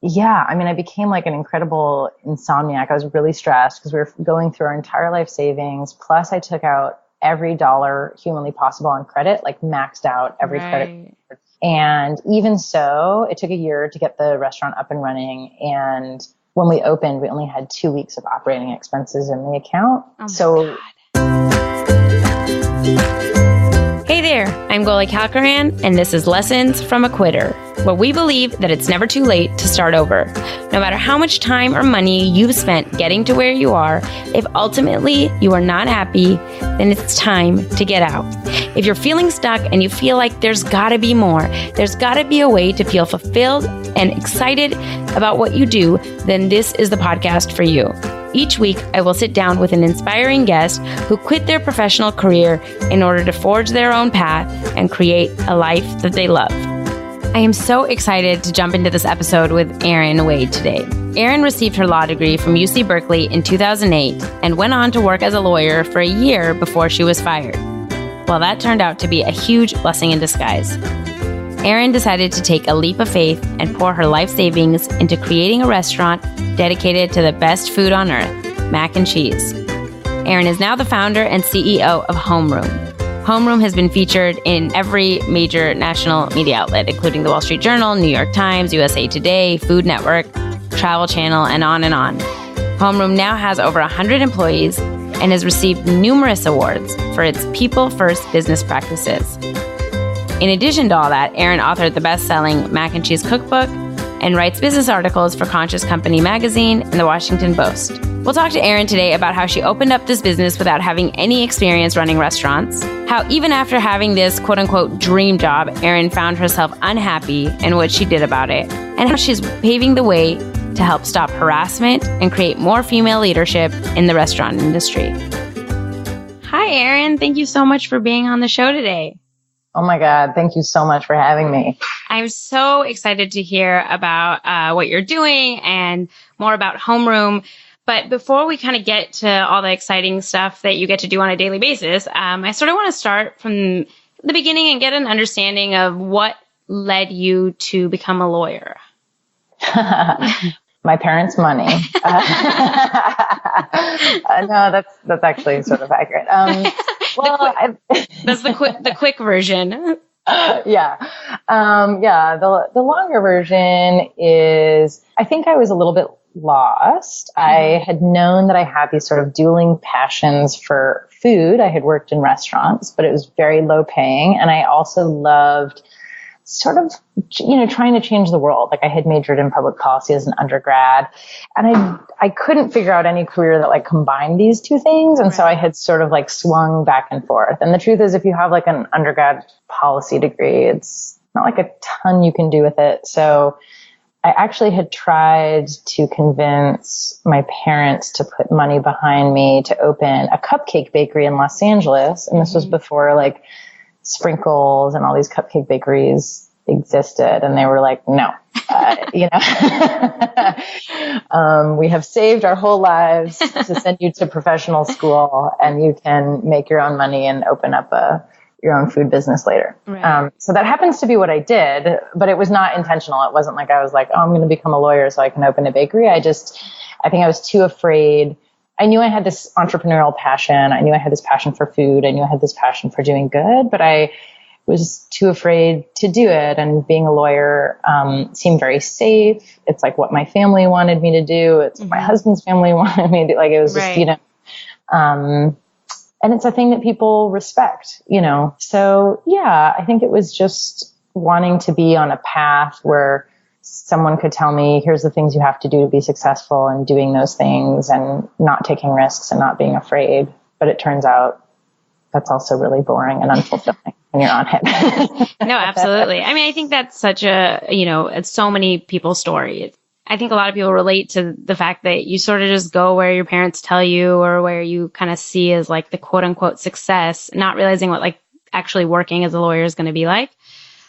Yeah, I mean, I became like an incredible insomniac. I was really stressed because we were going through our entire life savings. Plus, I took out every dollar humanly possible on credit, like maxed out every credit. And even so, it took a year to get the restaurant up and running. And when we opened, we only had 2 weeks of operating expenses in the account. God. Hey there, I'm Goli Kalkaran, and this is Lessons from a Quitter, where we believe that it's never too late to start over. No matter how much time or money you've spent getting to where you are, if ultimately you are not happy, then it's time to get out. If you're feeling stuck and you feel like there's gotta be more, there's gotta be a way to feel fulfilled and excited about what you do, then this is the podcast for you. Each week, I will sit down with an inspiring guest who quit their professional career in order to forge their own path and create a life that they love. I am so excited to jump into this episode with Erin Wade today. Erin received her law degree from UC Berkeley in 2008 and went on to work as a lawyer for a year before she was fired. Well, that turned out to be a huge blessing in disguise. Erin decided to take a leap of faith and pour her life savings into creating a restaurant dedicated to the best food on earth, mac and cheese. Erin is now the founder and CEO of Homeroom. Homeroom has been featured in every major national media outlet, including the Wall Street Journal, New York Times, USA Today, Food Network, Travel Channel, and on and on. Homeroom now has over 100 employees and has received numerous awards for its people-first business practices. In addition to all that, Erin authored the best-selling Mac and Cheese Cookbook and writes business articles for Conscious Company magazine and the Washington Post. We'll talk to Erin today about how she opened up this business without having any experience running restaurants, how even after having this quote-unquote dream job, Erin found herself unhappy and what she did about it, and how she's paving the way to help stop harassment and create more female leadership in the restaurant industry. Hi, Erin. Thank you so much for being on the show today. Oh my God. Thank you so much for having me. I'm so excited to hear about what you're doing and more about Homeroom. But before we kind of get to all the exciting stuff that you get to do on a daily basis, I sort of want to start from the beginning and get an understanding of what led you to become a lawyer. My parents' money. No, that's actually sort of accurate. That's the quick version. Yeah. The longer version is, I think I was a little bit lost. I had known that I had these sort of dueling passions for food. I had worked in restaurants, but it was very low paying. And I also loved sort of, trying to change the world. Like I had majored in public policy as an undergrad, and I couldn't figure out any career that like combined these two things. And so I had sort of like swung back and forth. And the truth is, if you have like an undergrad policy degree, it's not like a ton you can do with it. So I actually had tried to convince my parents to put money behind me to open a cupcake bakery in Los Angeles. And this was before like Sprinkles and all these cupcake bakeries existed. And they were like, no, we have saved our whole lives to send you to professional school, and you can make your own money and open up your own food business later. Right. So that happens to be what I did, but it was not intentional. It wasn't like I was like, oh, I'm going to become a lawyer so I can open a bakery. I think I was too afraid. I knew I had this entrepreneurial passion. I knew I had this passion for food. I knew I had this passion for doing good, but I was too afraid to do it. And being a lawyer seemed very safe. It's like what my family wanted me to do. It's what my husband's family wanted me to do. Like it was just, and it's a thing that people respect, So yeah, I think it was just wanting to be on a path where someone could tell me, here's the things you have to do to be successful, and doing those things and not taking risks and not being afraid. But it turns out that's also really boring and unfulfilling when you're on it. No, absolutely. I mean, I think that's such it's so many people's story. I think a lot of people relate to the fact that you sort of just go where your parents tell you, or where you kind of see as like the quote unquote success, not realizing what like actually working as a lawyer is going to be like.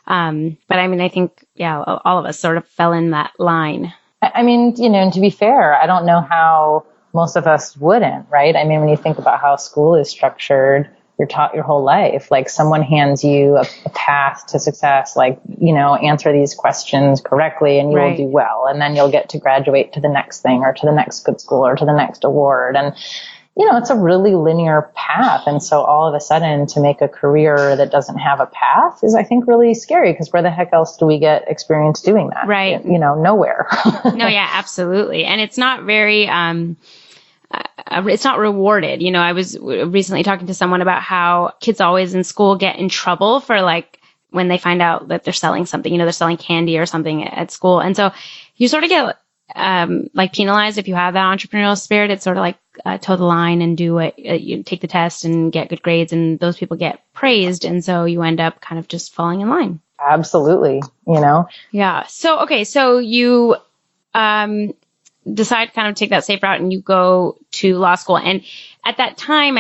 But I mean, I think, all of us sort of fell in that line. I mean, and to be fair, I don't know how most of us wouldn't, right? I mean, when you think about how school is structured, you're taught your whole life. Like someone hands you a path to success, like, answer these questions correctly and you will do well. And then you'll get to graduate to the next thing or to the next good school or to the next award. And, it's a really linear path. And so all of a sudden to make a career that doesn't have a path is, I think, really scary, because where the heck else do we get experience doing that? Right. Nowhere. No, yeah, absolutely. And it's not very, it's not rewarded. I was recently talking to someone about how kids always in school get in trouble for like when they find out that they're selling something, they're selling candy or something at school. And so you sort of get like penalized if you have that entrepreneurial spirit. It's sort of like toe the line and do what you take the test and get good grades, and those people get praised. And so you end up kind of just falling in line. Absolutely. Yeah. So, okay. So you, decide to kind of take that safe route and you go to law school. And at that time,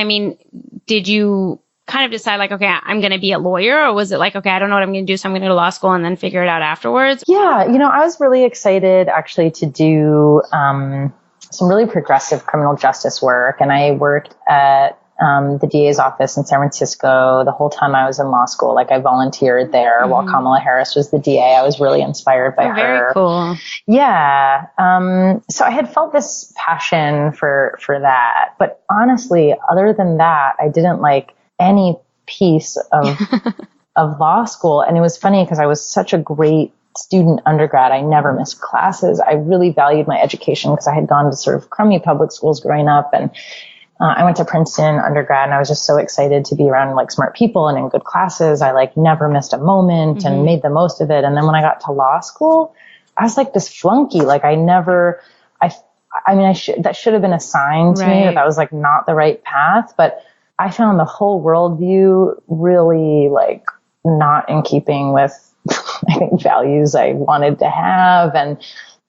did you kind of decide like, okay, I'm going to be a lawyer? Or was it like, okay, I don't know what I'm going to do, so I'm going to go to law school and then figure it out afterwards? Yeah. I was really excited actually to do some really progressive criminal justice work. And I worked at the DA's office in San Francisco the whole time I was in law school. Like I volunteered there while Kamala Harris was the DA. I was really inspired by her. Very cool. Yeah. So I had felt this passion for that. But honestly, other than that, I didn't like any piece of of law school. And it was funny because I was such a great student undergrad. I never missed classes. I really valued my education because I had gone to sort of crummy public schools growing up, and I went to Princeton undergrad, and I was just so excited to be around like smart people and in good classes. I like never missed a moment and made the most of it. And then when I got to law school, I was like this flunky. Like that should have been a sign to me that was like not the right path. But I found the whole worldview really like not in keeping with, I think, values I wanted to have. And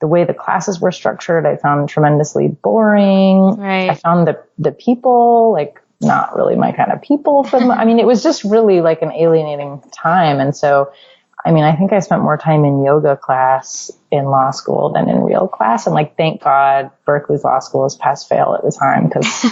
the way the classes were structured, I found tremendously boring. Right. I found the people like not really my kind of people. It was just really like an alienating time. And so, I think I spent more time in yoga class in law school than in real class. And like, thank God Berkeley's law school was pass fail at the time, because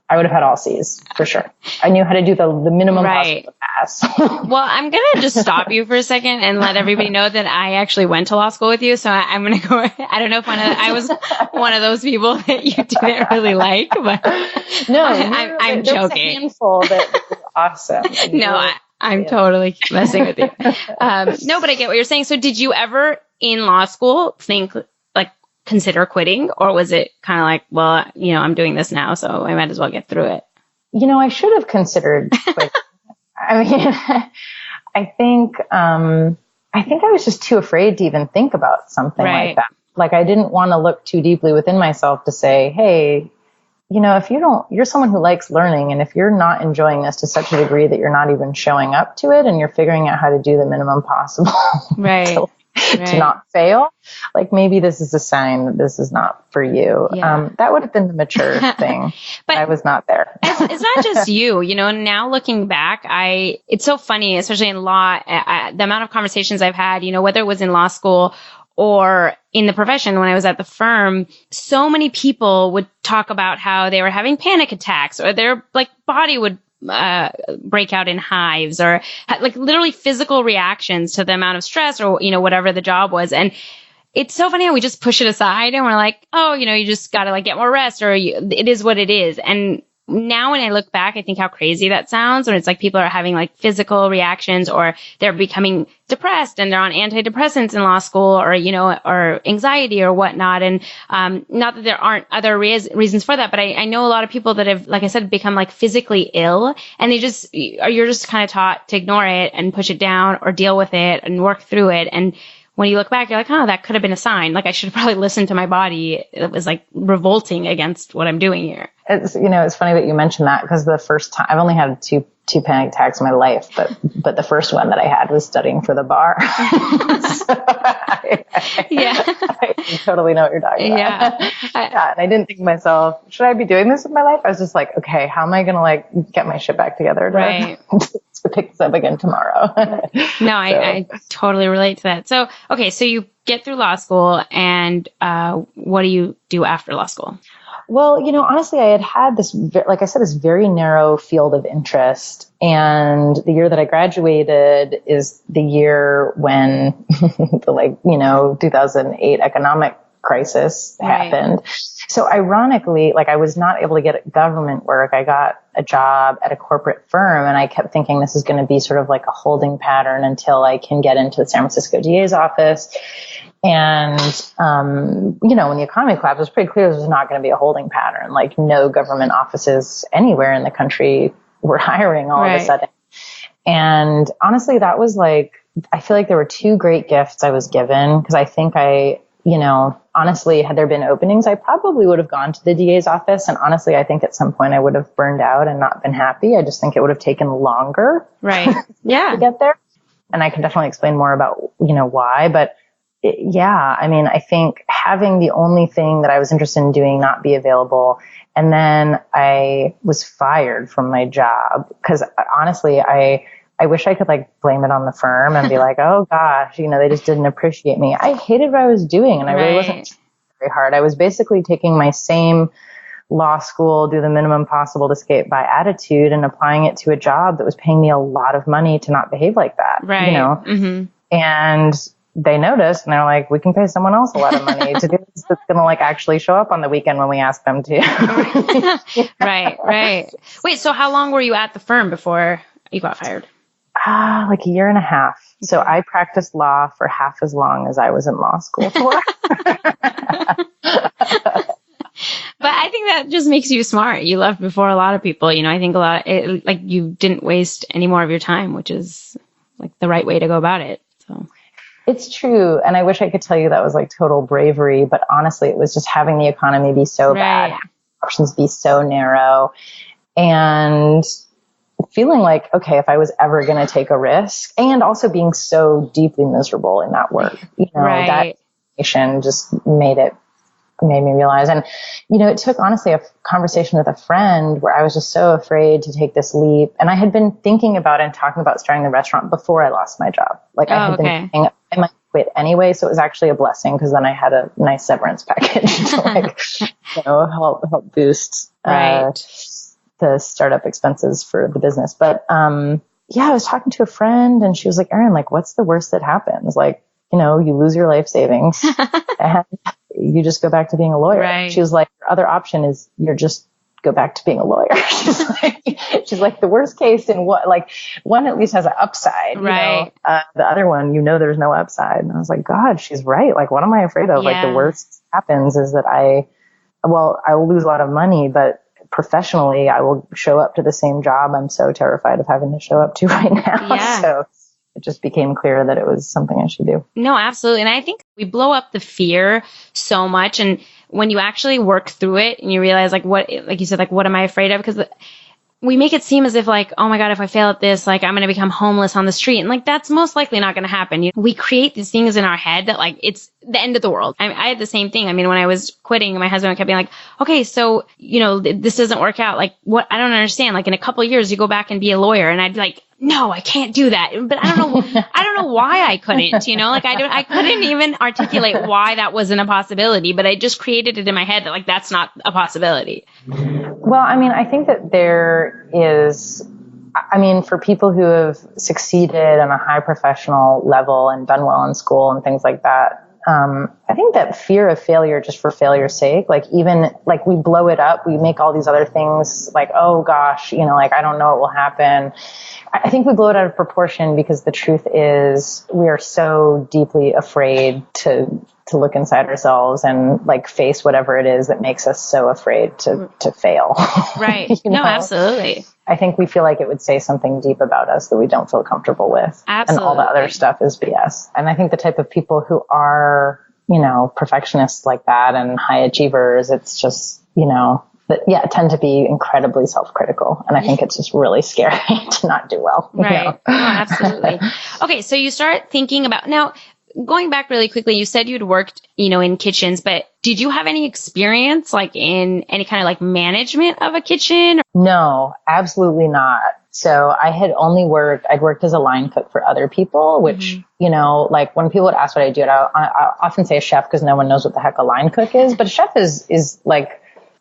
I would have had all C's for sure. I knew how to do the minimum possible to pass. Well, I'm going to just stop you for a second and let everybody know that I actually went to law school with you. So I'm going to go, I don't know if I was one of those people that you didn't really like, but no, I'm joking. Was a handful that was awesome. No, I'm totally messing with you. No, but I get what you're saying. So did you ever in law school consider quitting, or was it kind of like, well, I'm doing this now, so I might as well get through it? I should have considered quitting. I think I was just too afraid to even think about something like that. Like I didn't want to look too deeply within myself to say, hey, if you're someone who likes learning, and if you're not enjoying this to such a degree that you're not even showing up to it and you're figuring out how to do the minimum possible to not fail, like maybe this is a sign that this is not for you. Yeah. That would have been the mature thing. But I was not there. It's not just you, now looking back, it's so funny, especially in law, the amount of conversations I've had, whether it was in law school or in the profession when I was at the firm, so many people would talk about how they were having panic attacks, or their like body would break out in hives, or like literally physical reactions to the amount of stress or, whatever the job was. And it's so funny how we just push it aside and we're like, oh, you just got to like get more rest, or it is what it is. And now when I look back, I think how crazy that sounds when it's like people are having like physical reactions, or they're becoming depressed and they're on antidepressants in law school, or, or anxiety or whatnot. And, not that there aren't other reasons for that, but I know a lot of people that have, like I said, become like physically ill, and you're just kind of taught to ignore it and push it down or deal with it and work through it. And when you look back, you're like, oh, that could have been a sign. Like I should have probably listened to my body. It was like revolting against what I'm doing here. It's funny that you mentioned that, because the first time I've only had two panic attacks in my life, but the first one that I had was studying for the bar. I totally know what you're talking about. Yeah. And I didn't think to myself, should I be doing this with my life? I was just like, okay, how am I going to like get my shit back together to pick this up again tomorrow? No, I totally relate to that. So, okay. So you get through law school, and what do you do after law school? Well, honestly, I had this, like I said, this very narrow field of interest. And the year that I graduated is the year when the 2008 economic crisis happened. So ironically, I was not able to get government work. I got a job at a corporate firm, and I kept thinking this is going to be sort of like a holding pattern until I can get into the San Francisco DA's office. And, when the economy collapsed, it was pretty clear this was not going to be a holding pattern. Like, no government offices anywhere in the country were hiring all of a sudden. And honestly, that was I feel like there were two great gifts I was given, because I think honestly, had there been openings, I probably would have gone to the DA's office. And honestly, I think at some point I would have burned out and not been happy. I just think it would have taken longer to get there. And I can definitely explain more about, why. But I think having the only thing that I was interested in doing not be available. And then I was fired from my job because honestly, I wish I could blame it on the firm and be like, oh gosh, they just didn't appreciate me. I hated what I was doing, and I really wasn't trying very hard. I was basically taking my same law school, do the minimum possible to skate by attitude and applying it to a job that was paying me a lot of money to not behave like that, Mm-hmm. And they noticed, and they're like, we can pay someone else a lot of money to do this that's going to actually show up on the weekend when we ask them to. Right. Wait, so how long were you at the firm before you got fired? A year and a half. So I practiced law for half as long as I was in law school for. But I think that just makes you smart. You left before a lot of people. I think you didn't waste any more of your time, which is the right way to go about it. So it's true. And I wish I could tell you that was total bravery, but honestly, it was just having the economy be so bad, options be so narrow, and feeling okay, if I was ever going to take a risk, and also being so deeply miserable in that work, that information just made me realize. And, it took honestly a conversation with a friend where I was just so afraid to take this leap. And I had been thinking about and talking about starting the restaurant before I lost my job. I had been thinking I might quit anyway. So it was actually a blessing, because then I had a nice severance package to help boost, the startup expenses for the business. But, I was talking to a friend, and she was like, Erin, what's the worst that happens? You lose your life savings and you just go back to being a lawyer. Right. She was like, your other option is you're just go back to being a lawyer. she's like the worst case in what, one at least has an upside, the other one, there's no upside. And I was like, God, she's right. What am I afraid of? The worst happens is that I will lose a lot of money, but professionally, I will show up to the same job I'm so terrified of having to show up to right now. Yeah. So it just became clear that it was something I should do. No, absolutely. And I think we blow up the fear so much. And when you actually work through it and you realize what you said, what am I afraid of? Because we make it seem as if oh my God, if I fail at this, I'm going to become homeless on the street. And that's most likely not going to happen. We create these things in our head that it's the end of the world. I had the same thing. When I was quitting, my husband kept being like, okay, so, this doesn't work out. What? I don't understand. In a couple of years, you go back and be a lawyer. And I'd be like, no, I can't do that. But I don't know why I couldn't, I couldn't even articulate why that wasn't a possibility, but I just created it in my head that that's not a possibility. Well, I think that there is, for people who have succeeded on a high professional level and done well in school and things like that, I think that fear of failure just for failure's sake, even we blow it up, we make all these other things oh gosh, I don't know what will happen. I think we blow it out of proportion because the truth is we are so deeply afraid to look inside ourselves and face whatever it is that makes us so afraid to fail. Right. No, absolutely. I think we feel like it would say something deep about us that we don't feel comfortable with. Absolutely. And all the other stuff is BS. And I think the type of people who are, perfectionists like that and high achievers, it's just, tend to be incredibly self-critical. And I think it's just really scary to not do well. Right. No, absolutely. Okay. So you start thinking about now, going back really quickly, you said you'd worked, in kitchens, but did you have any experience in any kind of management of a kitchen? No, absolutely not. So I'd worked as a line cook for other people, which, when people would ask what I do, I often say a chef because no one knows what the heck a line cook is, but a chef is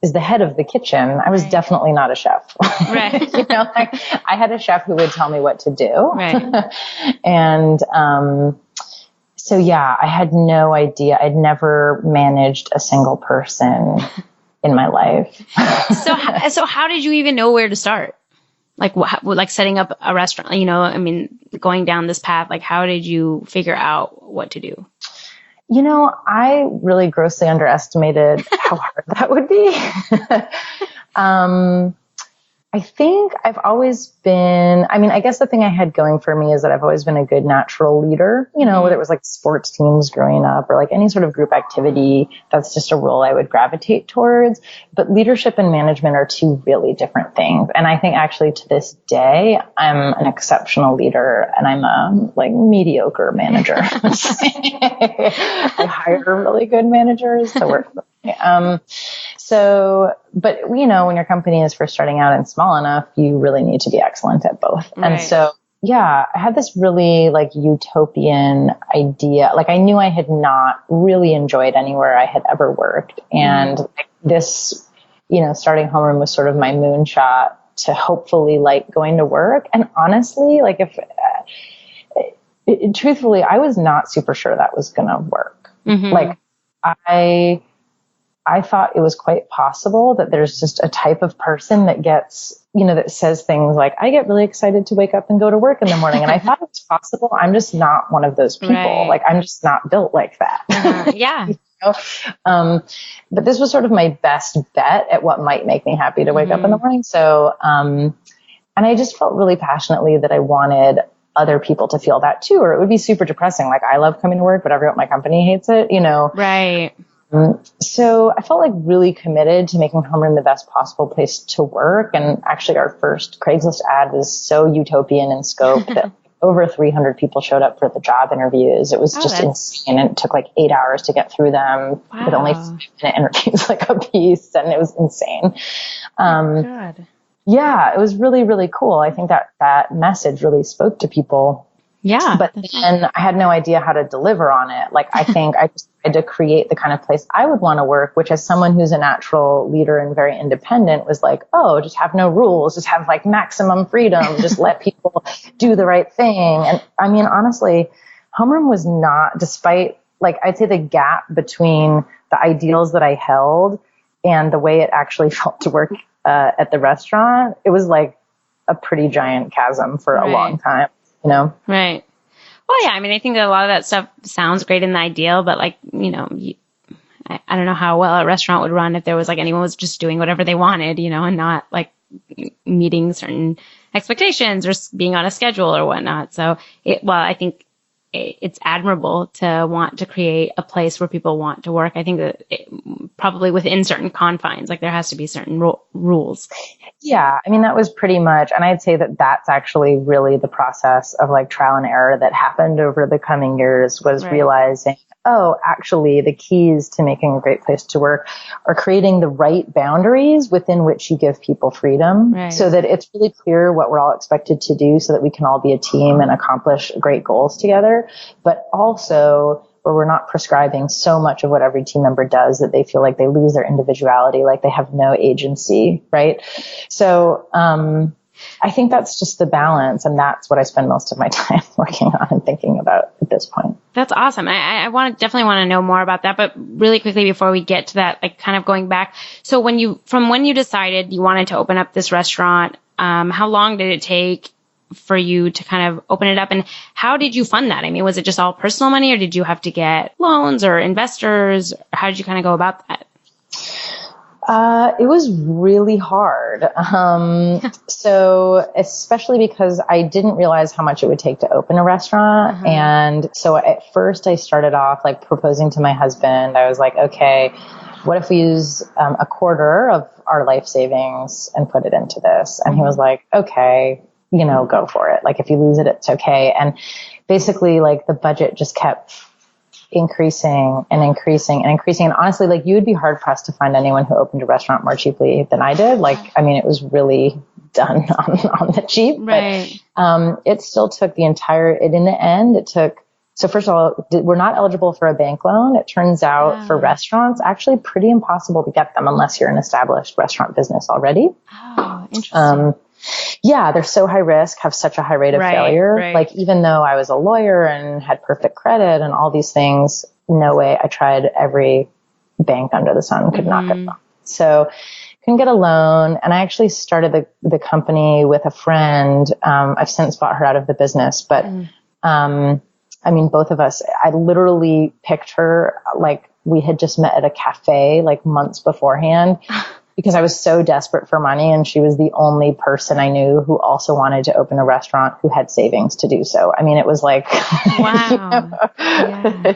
is the head of the kitchen. I was definitely not a chef. Right. Like I had a chef who would tell me what to do. Right. And, so yeah, I had no idea. I'd never managed a single person in my life. So how did you even know where to start? Like like setting up a restaurant, going down this path, like how did you figure out what to do? I really grossly underestimated how hard that would be. I think I've always been, I guess the thing I had going for me is that I've always been a good natural leader, whether it was like sports teams growing up or like any sort of group activity, that's just a role I would gravitate towards. But leadership and management are two really different things. And I think actually to this day, I'm an exceptional leader and I'm a mediocre manager. I hire really good managers to work for me. But when your company is first starting out and small enough, you really need to be excellent at both. Right. And so, I had this really utopian idea. Like I knew I had not really enjoyed anywhere I had ever worked. And this, starting Homeroom was sort of my moonshot to hopefully like going to work. And honestly, truthfully, I was not super sure that was going to work. Mm-hmm. Like I thought it was quite possible that there's just a type of person that gets, that says things like, I get really excited to wake up and go to work in the morning. And I thought it was possible. I'm just not one of those people. Right. Like, I'm just not built like that. Yeah. But this was sort of my best bet at what might make me happy to wake up in the morning. So, and I just felt really passionately that I wanted other people to feel that too, or it would be super depressing. Like I love coming to work, but everyone at my company hates it, Right. So I felt like really committed to making Homeroom the best possible place to work. And actually our first Craigslist ad was so utopian in scope that over 300 people showed up for the job interviews. It was just insane. And it took like 8 hours to get through them with only 5-minute interviews like a piece. And it was insane. God. Yeah, it was really, really cool. I think that message really spoke to people. Yeah. But then I had no idea how to deliver on it. Like, I think I just had to create the kind of place I would want to work, which as someone who's a natural leader and very independent was like, oh, just have no rules, just have like maximum freedom, just let people do the right thing. And honestly, Homeroom was not, despite I'd say the gap between the ideals that I held and the way it actually felt to work at the restaurant, it was like a pretty giant chasm for a long time. Right. Well, yeah, I think that a lot of that stuff sounds great in the ideal, but I don't know how well a restaurant would run if there was anyone was just doing whatever they wanted, and not meeting certain expectations or being on a schedule or whatnot. So I think it's admirable to want to create a place where people want to work. I think that probably within certain confines, there has to be certain rules. Yeah. That was pretty much, and I'd say that that's actually really the process of trial and error that happened over the coming years was realizing, oh, actually the keys to making a great place to work are creating the right boundaries within which you give people freedom so that it's really clear what we're all expected to do so that we can all be a team and accomplish great goals together, but also where we're not prescribing so much of what every team member does that they feel like they lose their individuality, like they have no agency, right? So, I think that's just the balance, and that's what I spend most of my time working on and thinking about at this point. That's awesome. I definitely want to know more about that, but really quickly before we get to that, kind of going back. So when you decided you wanted to open up this restaurant, how long did it take for you to kind of open it up, and how did you fund that? Was it just all personal money, or did you have to get loans or investors? How did you kind of go about that? It was really hard. So especially because I didn't realize how much it would take to open a restaurant. Uh-huh. And so at first I started off proposing to my husband. I was like, okay, what if we use a quarter of our life savings and put it into this? And he was like, okay, go for it. If you lose it, it's okay. And basically the budget just kept increasing and increasing and increasing. And honestly, you would be hard pressed to find anyone who opened a restaurant more cheaply than I did. It was really done on the cheap, right. But, it still took in the end, it took So first of all, we're not eligible for a bank loan. It turns out for restaurants, actually pretty impossible to get them unless you're an established restaurant business already. Oh, interesting. Yeah, they're so high risk, have such a high rate of failure. Right. Like even though I was a lawyer and had perfect credit and all these things, no way. I tried every bank under the sun, could not get them. So couldn't get a loan. And I actually started the company with a friend. I've since bought her out of the business, but, I mean, both of us, I literally picked her like we had just met at a cafe like months beforehand because I was so desperate for money. And she was the only person I knew who also wanted to open a restaurant who had savings to do so. I mean, it was like, wow. You know? Yeah.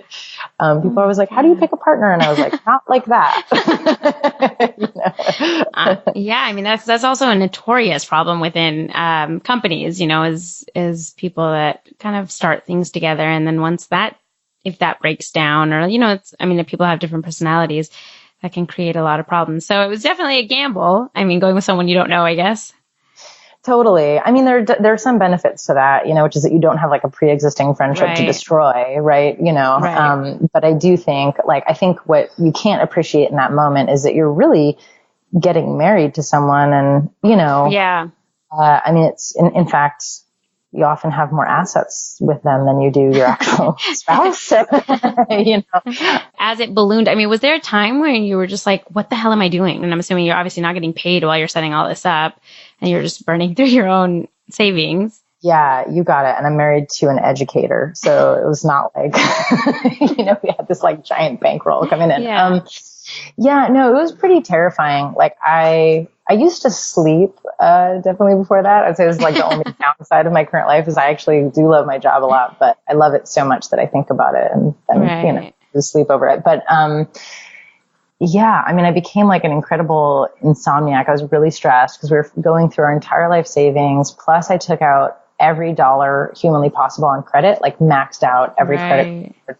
People always like, how do you pick a partner? And I was like, not like that. You know? Yeah. I mean, that's also a notorious problem within, companies, you know, is people that kind of start things together. And then if that breaks down or, you know, if people have different personalities, that can create a lot of problems. So it was definitely a gamble. I mean, going with someone you don't know, I guess. Totally. I mean, there are some benefits to that, you know, which is that you don't have like a pre-existing friendship to destroy, right? You know, but I do think I think what you can't appreciate in that moment is that you're really getting married to someone and, you know, I mean, it's in fact, you often have more assets with them than you do your actual spouse. So, you know, as it ballooned, I mean, was there a time where you were just like, what the hell am I doing? And I'm assuming you're obviously not getting paid while you're setting all this up and you're just burning through your own savings. Yeah, you got it. And I'm married to an educator. So it was not like, you know, we had this like giant bankroll coming in. Yeah, no, it was pretty terrifying. Like I used to sleep, definitely before that. I'd say it was like the only downside of my current life is I actually do love my job a lot, but I love it so much that I think about it and then, you know, just sleep over it. But, yeah, I mean, I became like an incredible insomniac. I was really stressed because we were going through our entire life savings. Plus I took out every dollar humanly possible on credit, like maxed out every credit card.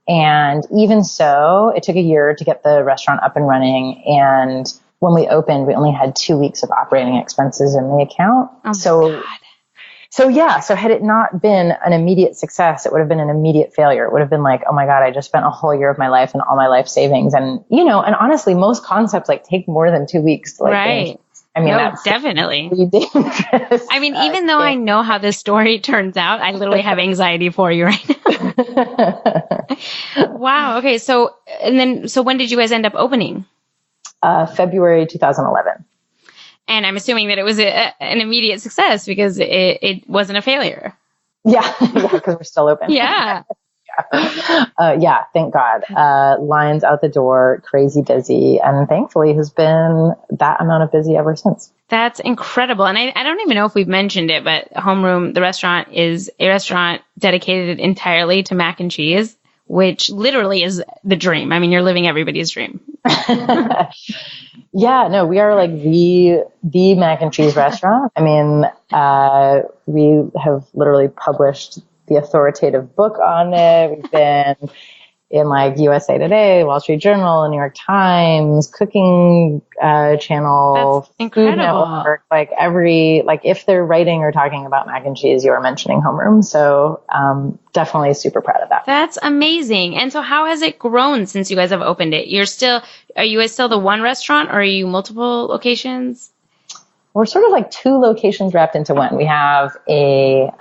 And even so, it took a year to get the restaurant up and running. And when we opened, we only had 2 weeks of operating expenses in the account. So had it not been an immediate success, it would have been an immediate failure. It would have been like, oh my God, I just spent a whole year of my life and all my life savings. And, you know, and honestly, most concepts like take more than 2 weeks to finish. I mean, that's definitely really dangerous. I mean, even though I know how this story turns out, I literally have anxiety for you right now. Wow. Okay. So when did you guys end up opening? February 2011. And I'm assuming that it was an immediate success because it wasn't a failure. Yeah, because we're still open. Yeah. Yeah, thank God. Lines out the door, crazy busy, and thankfully has been that amount of busy ever since. That's incredible. And I don't even know if we've mentioned it, but Homeroom, the restaurant, is a restaurant dedicated entirely to mac and cheese, which literally is the dream. I mean, you're living everybody's dream. Yeah, no, we are like the mac and cheese restaurant. I mean, we have literally published the authoritative book on it. We've been in like USA Today, Wall Street Journal, New York Times, Cooking Channel, That's incredible. Food Network, like if they're writing or talking about mac and cheese, you are mentioning Homeroom. So definitely super proud of that. That's amazing. And so how has it grown since you guys have opened it? Are you guys still the one restaurant or are you multiple locations? We're sort of like two locations wrapped into one. We have a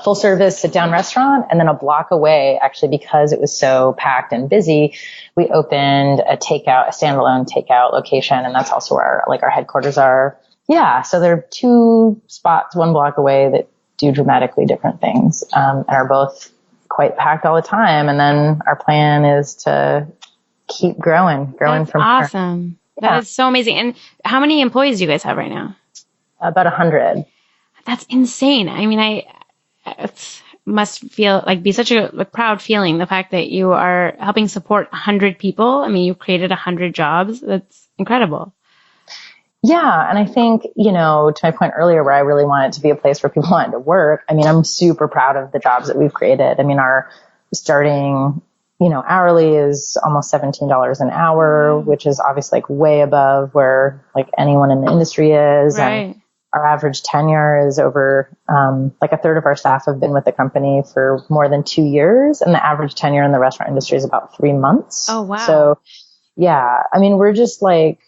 full service sit down restaurant, and then a block away, actually, because it was so packed and busy, we opened a standalone takeout location. And that's also where our headquarters are. Yeah. So there are two spots, one block away that do dramatically different things, and are both quite packed all the time. And then our plan is to keep growing That's from awesome. Here. Yeah. That is so amazing. And how many employees do you guys have right now? About 100. That's insane. I mean, it must feel like be such a proud feeling, the fact that you are helping support 100 people. I mean, you created 100 jobs. That's incredible. Yeah. And I think, to my point earlier where I really want it to be a place where people wanted to work, I mean, I'm super proud of the jobs that we've created. I mean, our starting, hourly is almost $17 an hour, which is obviously way above where anyone in the industry is. Right. And Our average tenure is over, like a third of our staff have been with the company for more than 2 years. And the average tenure in the restaurant industry is about 3 months. Oh, wow. So yeah, I mean, we're just like,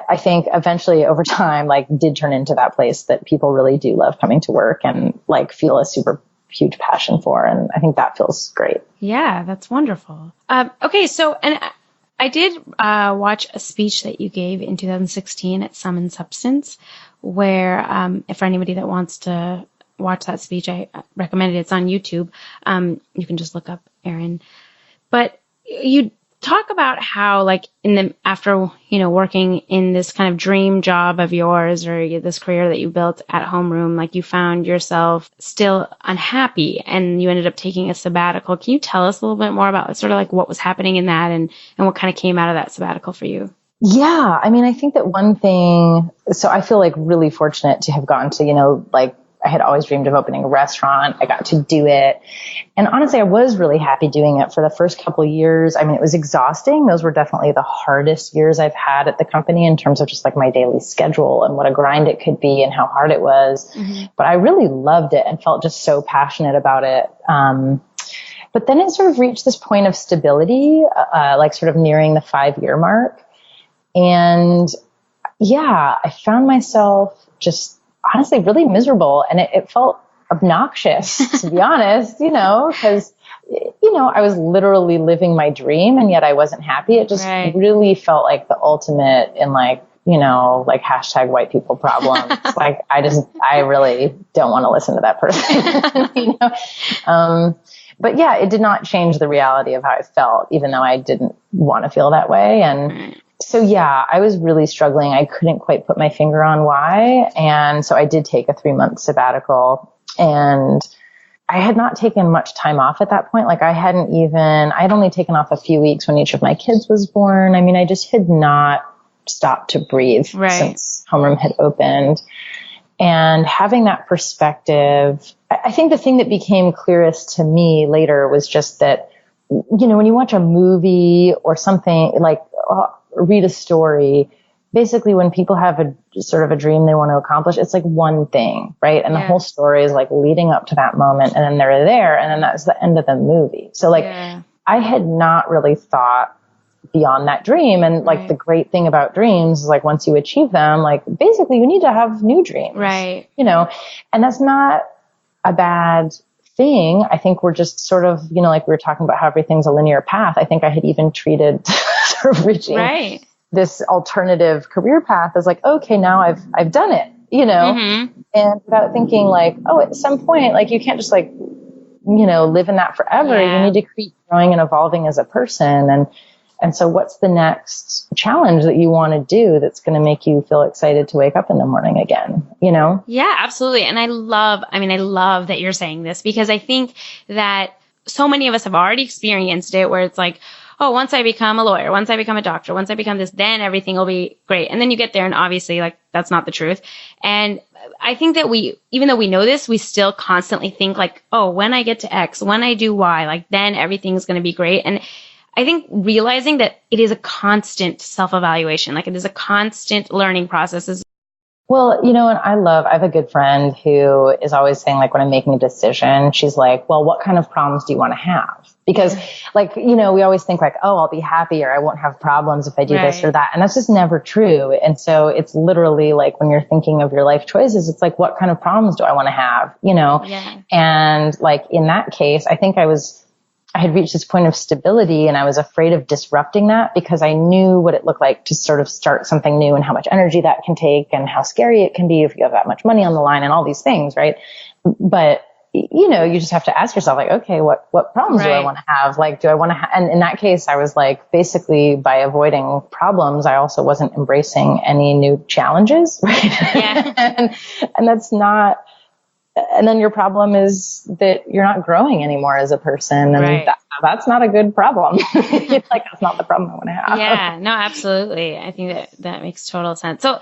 I think eventually over time, like did turn into that place that people really do love coming to work and like feel a super huge passion for. And I think that feels great. Yeah, that's wonderful. Okay. So, and I did watch a speech that you gave in 2016 at Sum and Substance, where for anybody that wants to watch that speech, I recommend it. It's on YouTube. You can just look up Erin. But you talk about how, like, after working in this kind of dream job of yours, or this career that you built at Homeroom, like you found yourself still unhappy and you ended up taking a sabbatical. Can you tell us a little bit more about sort of like what was happening in that and what kind of came out of that sabbatical for you? Yeah. I mean, I think that one thing, so I feel like really fortunate to have gotten to, like I had always dreamed of opening a restaurant. I got to do it. And honestly, I was really happy doing it for the first couple of years. I mean, it was exhausting. Those were definitely the hardest years I've had at the company in terms of just like my daily schedule and what a grind it could be and how hard it was. Mm-hmm. But I really loved it and felt just so passionate about it. But then it sort of reached this point of stability, like sort of nearing the 5-year mark. And yeah, I found myself just honestly really miserable, and it felt obnoxious, to be honest, because, I was literally living my dream and yet I wasn't happy. It just really felt like the ultimate in like, like hashtag white people problems. Like I really don't want to listen to that person, But yeah, it did not change the reality of how I felt, even though I didn't want to feel that way. And so yeah, I was really struggling. I couldn't quite put my finger on why. And so I did take a 3-month sabbatical, and I had not taken much time off at that point. Like I had only taken off a few weeks when each of my kids was born. I mean, I just had not stopped to breathe since Homeroom had opened. And having that perspective, I think the thing that became clearest to me later was just that, when you watch a movie or something like, read a story, basically when people have a sort of a dream they want to accomplish, it's like one thing, right? And the whole story is like leading up to that moment, and then they're there, and then that's the end of the movie. So like I had not really thought beyond that dream. And like the great thing about dreams is like once you achieve them, like basically you need to have new dreams, right? And that's not a bad thing. I think we're just sort of, like we were talking about how everything's a linear path. I think I had even treated sort of reaching this alternative career path as like, okay, now I've done it, and without thinking like, oh, at some point, like you can't just like, live in that forever. You need to keep growing and evolving as a person. And so what's the next challenge that you want to do that's going to make you feel excited to wake up in the morning again, Yeah, absolutely. And I love that you're saying this, because I think that so many of us have already experienced it where it's like, oh, once I become a lawyer, once I become a doctor, once I become this, then everything will be great. And then you get there and obviously like that's not the truth. And I think that even though we know this, we still constantly think like, oh, when I get to X, when I do Y, like then everything's going to be great. And I think realizing that it is a constant self-evaluation, like it is a constant learning process. Well, and I have a good friend who is always saying like when I'm making a decision, she's like, well, what kind of problems do you want to have? Because like, we always think like, oh, I'll be happy or I won't have problems if I do this or that. And that's just never true. And so it's literally like when you're thinking of your life choices, it's like, what kind of problems do I want to have? And like in that case, I think I had reached this point of stability and I was afraid of disrupting that because I knew what it looked like to sort of start something new and how much energy that can take and how scary it can be if you have that much money on the line and all these things, right? But, you just have to ask yourself like, okay, what problems do I want to have? Like, do I want to and in that case, I was like, basically by avoiding problems, I also wasn't embracing any new challenges, right? Yeah. and that's not, and then your problem is that you're not growing anymore as a person. And that's not a good problem. It's like, that's not the problem I want to have. Yeah, no, absolutely. I think that makes total sense. So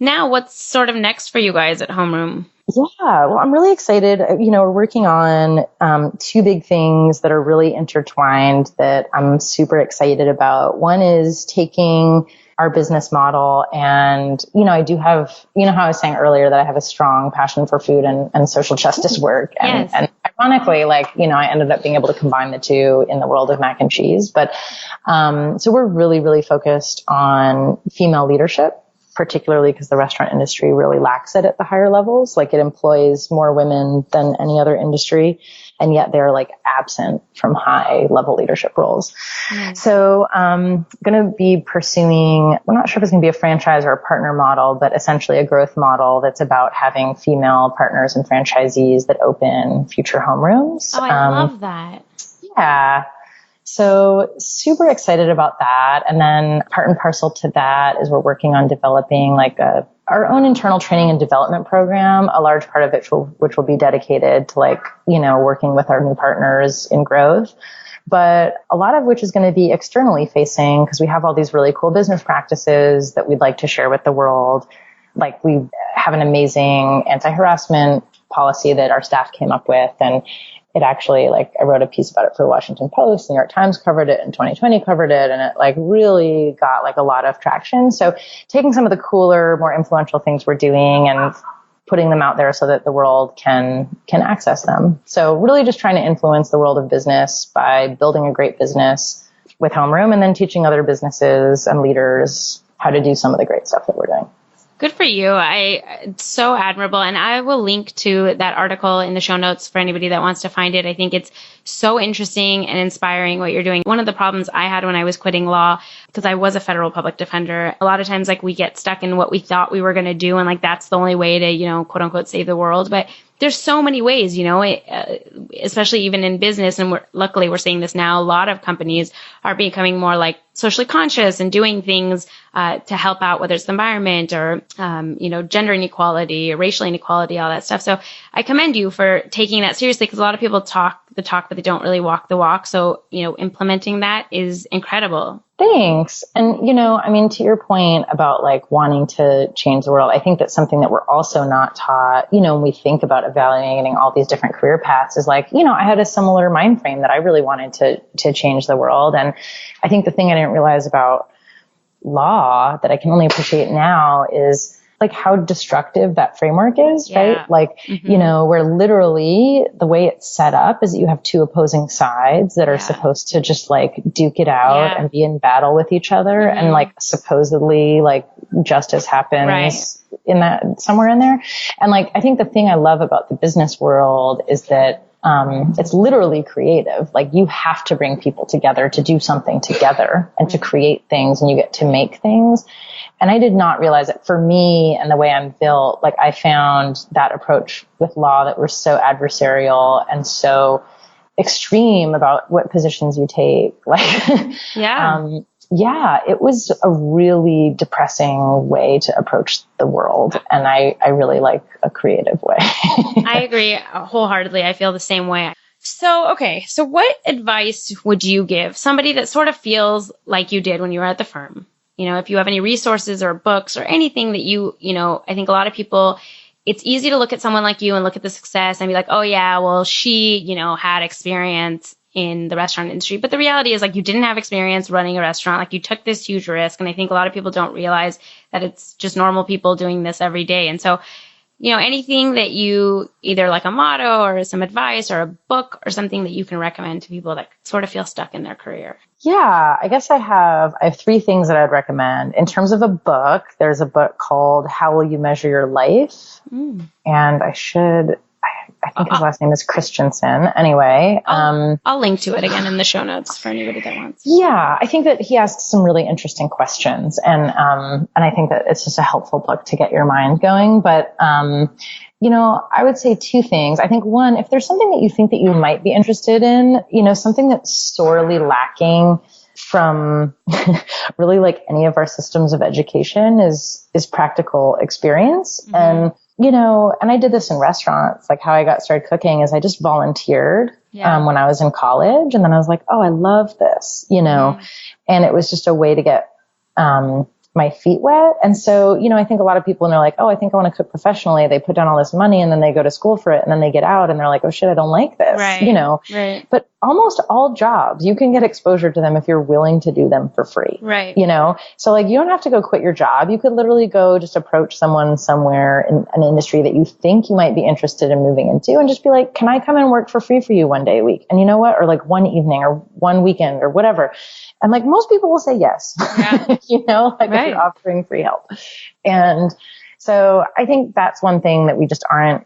now what's sort of next for you guys at Homeroom? Well, I'm really excited. We're working on two big things that are really intertwined that I'm super excited about. One is taking our business model and, I do have, how I was saying earlier that I have a strong passion for food and social justice work. And, and ironically, I ended up being able to combine the two in the world of mac and cheese. But so we're really, really focused on female leadership, particularly because the restaurant industry really lacks it at the higher levels. Like, it employs more women than any other industry, and yet they're absent from high level leadership roles. So I'm going to be pursuing, I'm not sure if it's going to be a franchise or a partner model, but essentially a growth model that's about having female partners and franchisees that open future homerooms. Oh, I love that. Yeah. So super excited about that. And then part and parcel to that is we're working on developing our own internal training and development program, a large part of it which will be dedicated to working with our new partners in growth, but a lot of which is going to be externally facing because we have all these really cool business practices that we'd like to share with the world. Like, we have an amazing anti-harassment policy that our staff came up with, and it actually, I wrote a piece about it for the Washington Post, New York Times covered it, and 2020 covered it, and it really got a lot of traction. So taking some of the cooler, more influential things we're doing and putting them out there so that the world can access them. So really just trying to influence the world of business by building a great business with Homeroom, and then teaching other businesses and leaders how to do some of the great stuff that we're doing. Good for you. It's so admirable. And I will link to that article in the show notes for anybody that wants to find it. I think it's so interesting and inspiring what you're doing. One of the problems I had when I was quitting law, because I was a federal public defender, a lot of times we get stuck in what we thought we were going to do. And that's the only way to, quote unquote, save the world. But there's so many ways, especially even in business. And luckily we're seeing this now. A lot of companies are becoming more socially conscious and doing things to help out, whether it's the environment or, gender inequality, racial inequality, all that stuff. So I commend you for taking that seriously, because a lot of people talk the talk, but they don't really walk the walk. So, implementing that is incredible. Thanks. And, to your point about wanting to change the world, I think that's something that we're also not taught, when we think about evaluating all these different career paths is I had a similar mind frame that I really wanted to change the world. And I think the thing I didn't realize about law that I can only appreciate now is how destructive that framework is, right? Where literally the way it's set up is that you have two opposing sides that are supposed to just duke it out and be in battle with each other. And supposedly justice happens in that somewhere in there. And I think the thing I love about the business world is that it's literally creative. You have to bring people together to do something together and to create things, and you get to make things. And I did not realize that for me and the way I'm built, I found that approach with law that was so adversarial and so extreme about what positions you take. It was a really depressing way to approach the world. And I really like a creative way. I agree wholeheartedly. I feel the same way. So what advice would you give somebody that sort of feels like you did when you were at the firm? If you have any resources or books or anything that I think a lot of people, it's easy to look at someone like you and look at the success and be like, oh yeah, well, she, had experience in the restaurant industry. But the reality is you didn't have experience running a restaurant. You took this huge risk. And I think a lot of people don't realize that it's just normal people doing this every day. And so, anything that you either a motto or some advice or a book or something that you can recommend to people that sort of feel stuck in their career. Yeah, I guess I have three things that I'd recommend. In terms of a book, there's a book called How Will You Measure Your Life? And I think his last name is Christensen. Anyway, I'll link to it again in the show notes for anybody that wants. Yeah, I think that he asks some really interesting questions, and I think that it's just a helpful book to get your mind going. But I would say two things. I think one, if there's something that you think that you might be interested in, something that's sorely lacking from really any of our systems of education is practical experience. And and I did this in restaurants. How I got started cooking is I just volunteered when I was in college. And then I was like, oh, I love this, and it was just a way to get my feet wet. And so, I think a lot of people, and they're like, oh, I think I want to cook professionally. They put down all this money and then they go to school for it. And then they get out and they're like, oh shit, I don't like this, Right. But almost all jobs, you can get exposure to them if you're willing to do them for free. Right. So like, you don't have to go quit your job. You could literally go just approach someone somewhere in an industry that you think you might be interested in moving into and just be like, can I come and work for free for you one day a week? And you know what? Or like one evening or one weekend or whatever. And like most people will say yes, yeah. if you're offering free help. And so I think that's one thing that we just aren't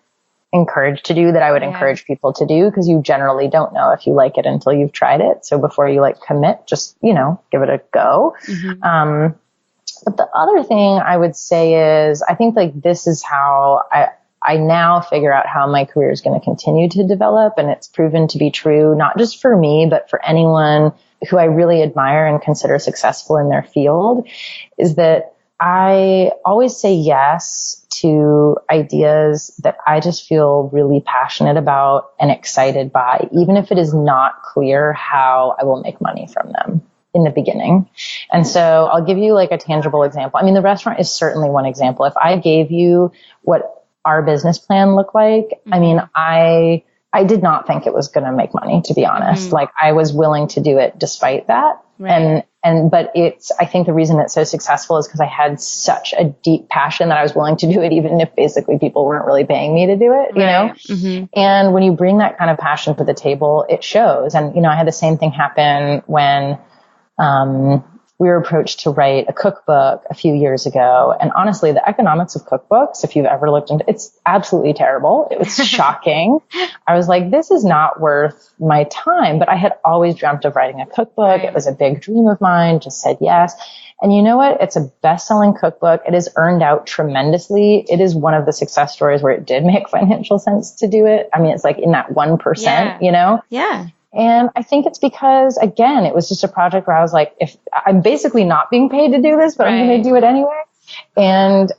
encouraged to do that I would encourage people to do, because you generally don't know if you like it until you've tried it. So before you like commit, just, give it a go. Mm-hmm. But the other thing I would say is I think like this is how I now figure out how my career is going to continue to develop. And it's proven to be true, not just for me, but for anyone who I really admire and consider successful in their field, is that I always say yes to ideas that I just feel really passionate about and excited by, even if it is not clear how I will make money from them in the beginning. And so I'll give you like a tangible example. I mean, the restaurant is certainly one example. If I gave you what our business plan looked like, I mean, I did not think it was going to make money, to be honest. Mm-hmm. Like I was willing to do it despite that. Right. But I think the reason it's so successful is because I had such a deep passion that I was willing to do it, even if basically people weren't really paying me to do it, Mm-hmm. And when you bring that kind of passion to the table, it shows. And, I had the same thing happen when, we were approached to write a cookbook a few years ago. And honestly, the economics of cookbooks, if you've ever looked into it's absolutely terrible. It was shocking. I was like, this is not worth my time. But I had always dreamt of writing a cookbook. Right. It was a big dream of mine, just said yes. And you know what? It's a best-selling cookbook. It has earned out tremendously. It is one of the success stories where it did make financial sense to do it. I mean, it's like in that 1%, Yeah. And I think it's because, again, it was just a project where I was like, if I'm basically not being paid to do this, but I'm going to do it anyway. And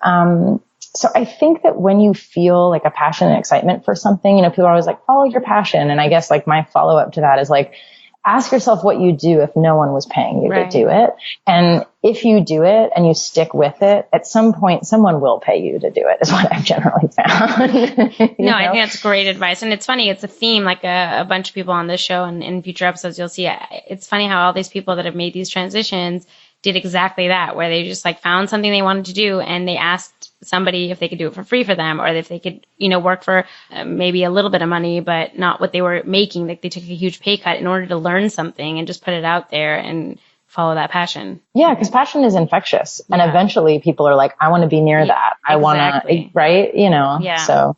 so I think that when you feel like a passion and excitement for something, people are always like, follow your passion. And I guess like my follow up to that is like, ask yourself what you do if no one was paying you to do it. And if you do it and you stick with it, at some point, someone will pay you to do it, is what I've generally found. No, I think that's great advice. And it's funny, it's a theme, like a bunch of people on this show and in future episodes, you'll see it's funny how all these people that have made these transitions did exactly that, where they just like found something they wanted to do and they asked somebody if they could do it for free for them, or if they could, work for maybe a little bit of money, but not what they were making. Like they took a huge pay cut in order to learn something and just put it out there and follow that passion. Yeah, because passion is infectious. And eventually people are like, I want to be near that. I want to, right? Yeah. So.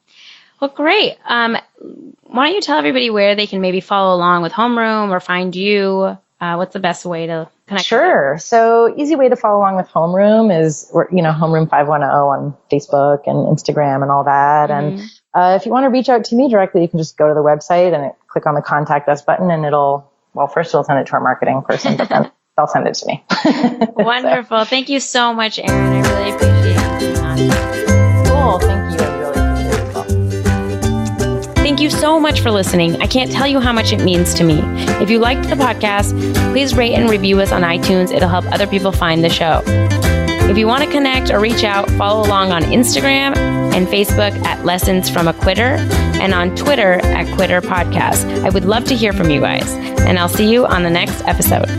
Well, great. Why don't you tell everybody where they can maybe follow along with Homeroom or find you? What's the best way to connect? Sure. So easy way to follow along with Homeroom is, Homeroom 510 on Facebook and Instagram and all that. Mm-hmm. And if you want to reach out to me directly, you can just go to the website and click on the contact us button, and first it'll send it to our marketing person, but then they'll send it to me. Wonderful. So. Thank you so much, Erin. I really appreciate you being on. Cool. Thank you. I really appreciate it as well. Thank you so much for listening. I can't tell you how much it means to me. If you liked the podcast, please rate and review us on iTunes. It'll help other people find the show. If you want to connect or reach out, follow along on Instagram and Facebook at Lessons from a Quitter, and on Twitter at Quitter Podcast. I would love to hear from you guys, and I'll see you on the next episode.